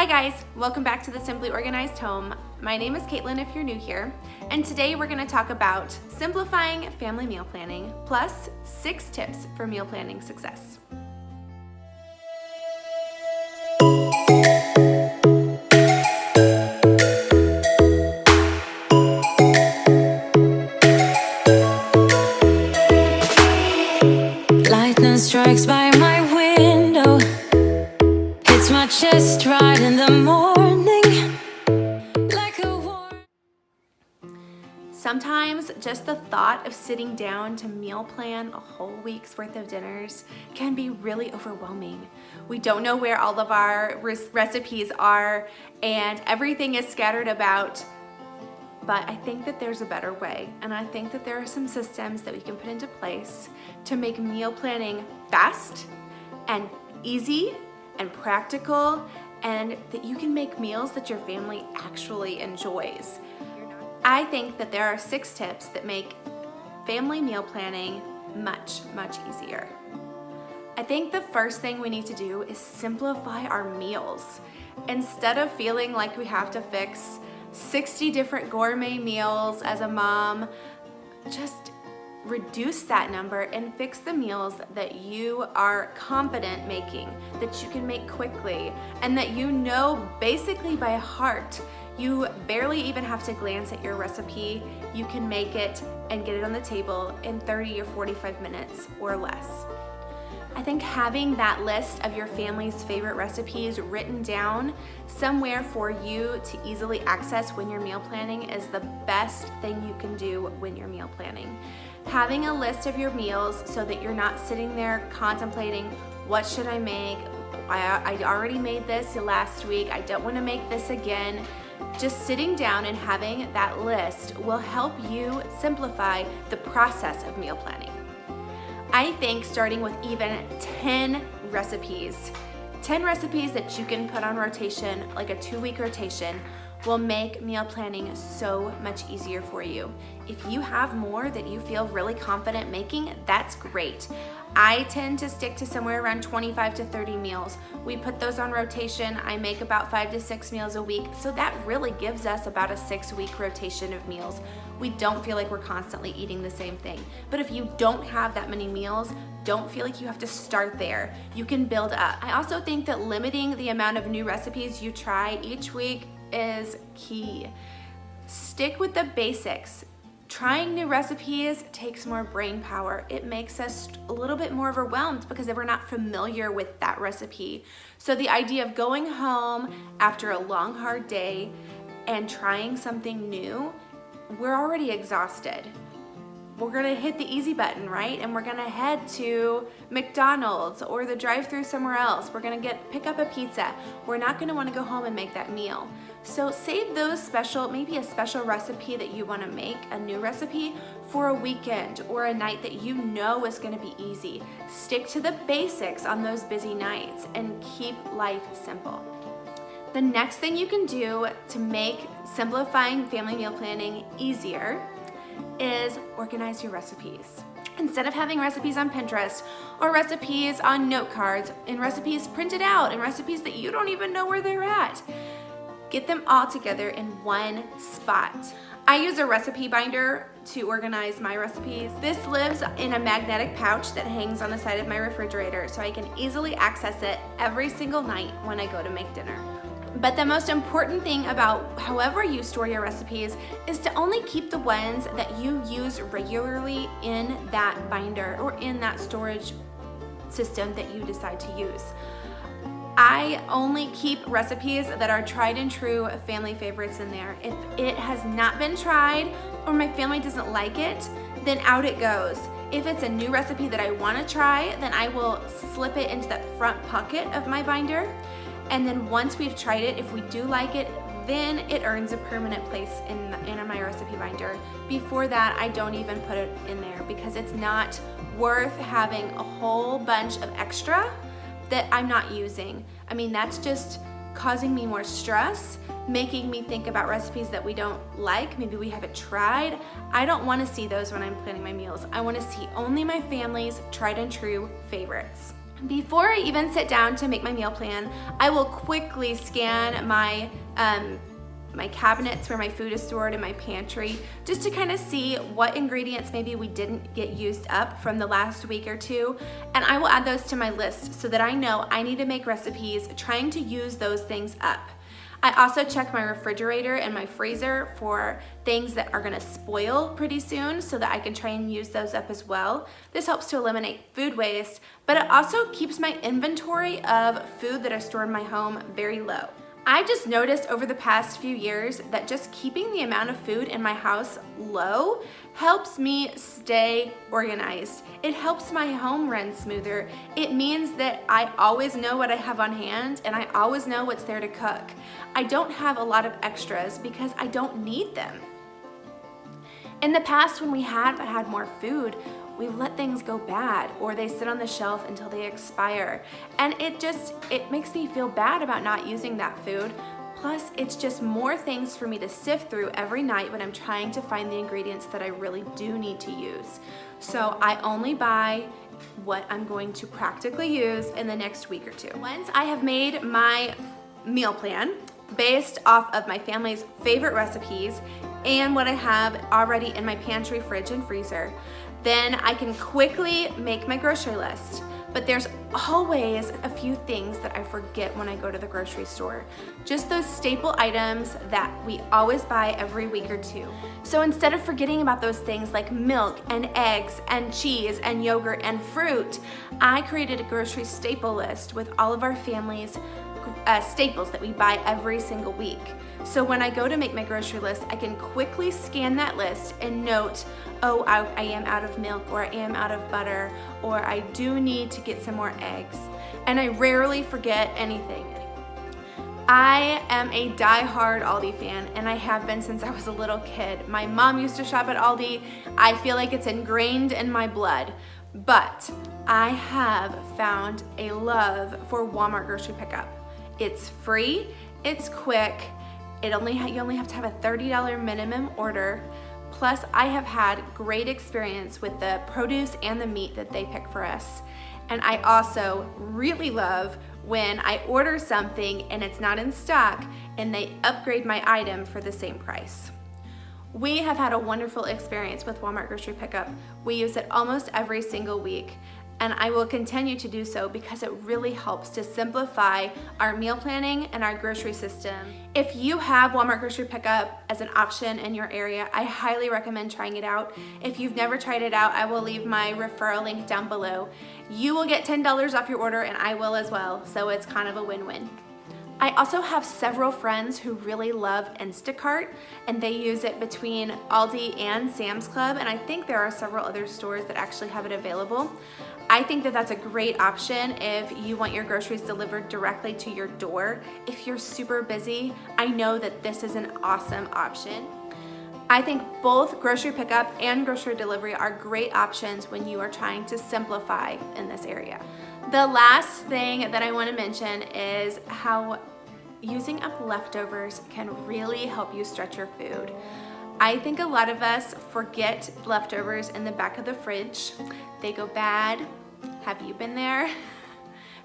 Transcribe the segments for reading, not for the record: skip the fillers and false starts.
Hi guys, welcome back to the Simply Organized Home. My name is Caitlin if you're new here, and today we're going to talk about simplifying family meal planning, plus 6 tips for meal planning success. Lightning strikes by my window, hits my chest right in the morning like a warm. Sometimes just the thought of sitting down to meal plan a whole week's worth of dinners can be really overwhelming. We don't know where all of our recipes are and everything is scattered about. But I think that there's a better way, and I think that there are some systems that we can put into place to make meal planning fast and easy and practical, and that you can make meals that your family actually enjoys. I think that there are 6 tips that make family meal planning much easier. I think the first thing we need to do is simplify our meals. Instead of feeling like we have to fix 60 different gourmet meals as a mom, just reduce that number and fix the meals that you are confident making, that you can make quickly, and that you know basically by heart. You barely even have to glance at your recipe. You can make it and get it on the table in 30 or 45 minutes or less. I think having that list of your family's favorite recipes written down somewhere for you to easily access when you're meal planning is the best thing you can do when you're meal planning. Having a list of your meals so that you're not sitting there contemplating, what should I make? I already made this last week. I don't want to make this again. Just sitting down and having that list will help you simplify the process of meal planning. I think starting with even 10 recipes that you can put on rotation, like a 2-week rotation, will make meal planning so much easier for you. If you have more that you feel really confident making, that's great. I tend to stick to somewhere around 25 to 30 meals. We put those on rotation. I make about 5 to 6 meals a week, so that really gives us about a 6-week rotation of meals. We don't feel like we're constantly eating the same thing. But if you don't have that many meals, don't feel like you have to start there. You can build up. I also think that limiting the amount of new recipes you try each week is key. Stick with the basics. Trying new recipes takes more brain power. It makes us a little bit more overwhelmed because we're not familiar with that recipe. So the idea of going home after a long, hard day and trying something new, we're already exhausted. We're gonna hit the easy button, right? And we're gonna head to McDonald's or the drive-thru somewhere else. We're gonna pick up a pizza. We're not gonna wanna go home and make that meal. So save those maybe a special recipe that you wanna make, a new recipe, for a weekend or a night that you know is gonna be easy. Stick to the basics on those busy nights and keep life simple. The next thing you can do to make simplifying family meal planning easier is organize your recipes. Instead of having recipes on Pinterest or recipes on note cards and recipes printed out and recipes that you don't even know where they're at, get them all together in one spot. I use a recipe binder to organize my recipes. This lives in a magnetic pouch that hangs on the side of my refrigerator so I can easily access it every single night when I go to make dinner. But the most important thing about however you store your recipes is to only keep the ones that you use regularly in that binder or in that storage system that you decide to use. I only keep recipes that are tried and true family favorites in there. If it has not been tried or my family doesn't like it, then out it goes. If it's a new recipe that I want to try, then I will slip it into that front pocket of my binder. And then once we've tried it, if we do like it, then it earns a permanent place in my recipe binder. Before that, I don't even put it in there because it's not worth having a whole bunch of extra that I'm not using. I mean, that's just causing me more stress, making me think about recipes that we don't like, maybe we haven't tried. I don't want to see those when I'm planning my meals. I want to see only my family's tried and true favorites. Before I even sit down to make my meal plan, I will quickly scan my cabinets where my food is stored in my pantry, just to kind of see what ingredients maybe we didn't get used up from the last week or two, and I will add those to my list so that I know I need to make recipes trying to use those things up. I also check my refrigerator and my freezer for things that are gonna spoil pretty soon so that I can try and use those up as well. This helps to eliminate food waste, but it also keeps my inventory of food that are stored in my home very low. I just noticed over the past few years that just keeping the amount of food in my house low helps me stay organized. It helps my home run smoother. It means that I always know what I have on hand and I always know what's there to cook. I don't have a lot of extras because I don't need them. In the past, when we had more food, we let things go bad or they sit on the shelf until they expire. And it makes me feel bad about not using that food. Plus, it's just more things for me to sift through every night when I'm trying to find the ingredients that I really do need to use. So I only buy what I'm going to practically use in the next week or two. Once I have made my meal plan based off of my family's favorite recipes and what I have already in my pantry, fridge, and freezer, then I can quickly make my grocery list. But there's always a few things that I forget when I go to the grocery store. Just those staple items that we always buy every week or two. So instead of forgetting about those things like milk and eggs and cheese and yogurt and fruit, I created a grocery staple list with all of our family's staples that we buy every single week. So when I go to make my grocery list, I can quickly scan that list and note, oh, I am out of milk, or I am out of butter, or I do need to get some more eggs. And I rarely forget anything. I am a die-hard Aldi fan, and I have been since I was a little kid. My mom used to shop at Aldi. I feel like it's ingrained in my blood. But I have found a love for Walmart grocery pickup. It's free, it's quick, you only have to have a $30 minimum order. Plus, I have had great experience with the produce and the meat that they pick for us. And I also really love when I order something and it's not in stock and they upgrade my item for the same price. We have had a wonderful experience with Walmart grocery pickup. We use it almost every single week, and I will continue to do so because it really helps to simplify our meal planning and our grocery system. If you have Walmart grocery pickup as an option in your area, I highly recommend trying it out. If you've never tried it out, I will leave my referral link down below. You will get $10 off your order and I will as well, so it's kind of a win-win. I also have several friends who really love Instacart, and they use it between Aldi and Sam's Club, and I think there are several other stores that actually have it available. I think that that's a great option if you want your groceries delivered directly to your door. If you're super busy, I know that this is an awesome option. I think both grocery pickup and grocery delivery are great options when you are trying to simplify in this area. The last thing that I want to mention is how using up leftovers can really help you stretch your food. I think a lot of us forget leftovers in the back of the fridge. They go bad. Have you been there?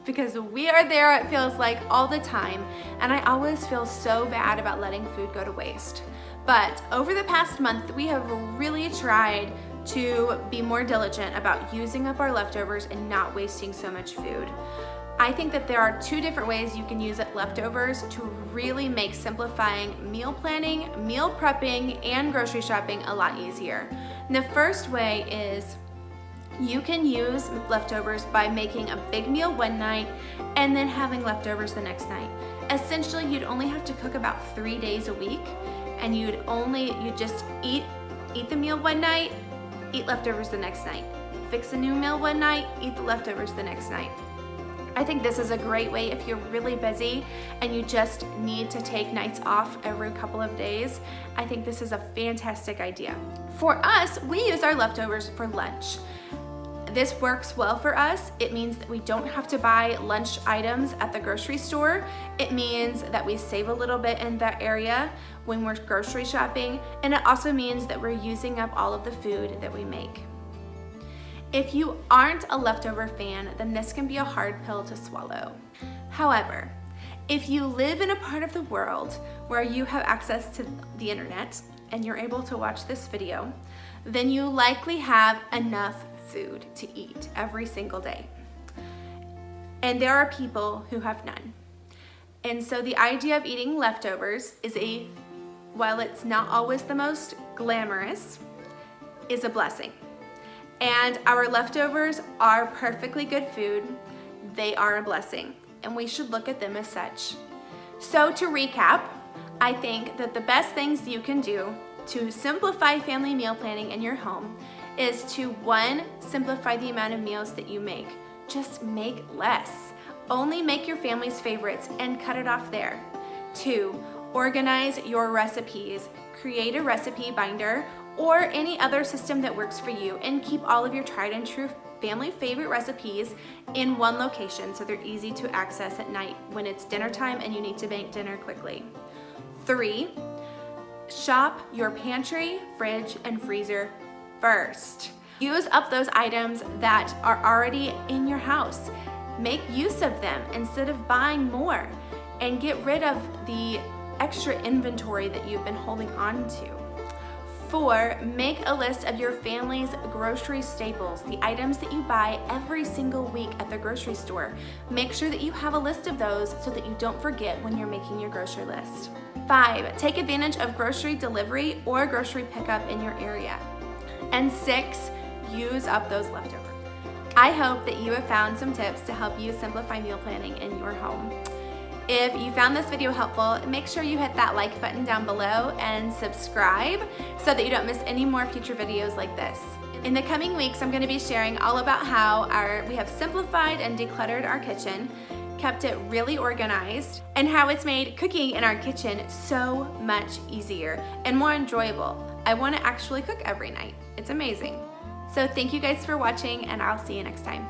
Because we are there, it feels like, all the time, and I always feel so bad about letting food go to waste. But over the past month, we have really tried to be more diligent about using up our leftovers and not wasting so much food. I think that there are two different ways you can use leftovers to really make simplifying meal planning, meal prepping, and grocery shopping a lot easier. And the first way is you can use leftovers by making a big meal one night and then having leftovers the next night. Essentially, you'd only have to cook about 3 days a week, and you'd just eat the meal one night, eat leftovers the next night. Fix a new meal one night, eat the leftovers the next night. I think this is a great way if you're really busy and you just need to take nights off every couple of days. I think this is a fantastic idea. For us, we use our leftovers for lunch. This works well for us. It means that we don't have to buy lunch items at the grocery store. It means that we save a little bit in that area when we're grocery shopping, and it also means that we're using up all of the food that we make. If you aren't a leftover fan, then this can be a hard pill to swallow. However, if you live in a part of the world where you have access to the internet and you're able to watch this video, then you likely have enough food to eat every single day. And there are people who have none. And so the idea of eating leftovers while it's not always the most glamorous, is a blessing. And our leftovers are perfectly good food. They are a blessing, and we should look at them as such. So to recap, I think that the best things you can do to simplify family meal planning in your home is to 1, simplify the amount of meals that you make. Just make less. Only make your family's favorites and cut it off there. 2, organize your recipes. Create a recipe binder or any other system that works for you, and keep all of your tried and true family favorite recipes in one location so they're easy to access at night when it's dinner time and you need to make dinner quickly. 3, shop your pantry, fridge, and freezer first. Use up those items that are already in your house. Make use of them instead of buying more, and get rid of the extra inventory that you've been holding on to. 4, make a list of your family's grocery staples, the items that you buy every single week at the grocery store. Make sure that you have a list of those so that you don't forget when you're making your grocery list. 5, take advantage of grocery delivery or grocery pickup in your area. And 6, use up those leftovers. I hope that you have found some tips to help you simplify meal planning in your home. If you found this video helpful, make sure you hit that like button down below and subscribe so that you don't miss any more future videos like this. In the coming weeks, I'm going to be sharing all about how we have simplified and decluttered our kitchen, kept it really organized, and how it's made cooking in our kitchen so much easier and more enjoyable. I want to actually cook every night. It's amazing. So thank you guys for watching, and I'll see you next time.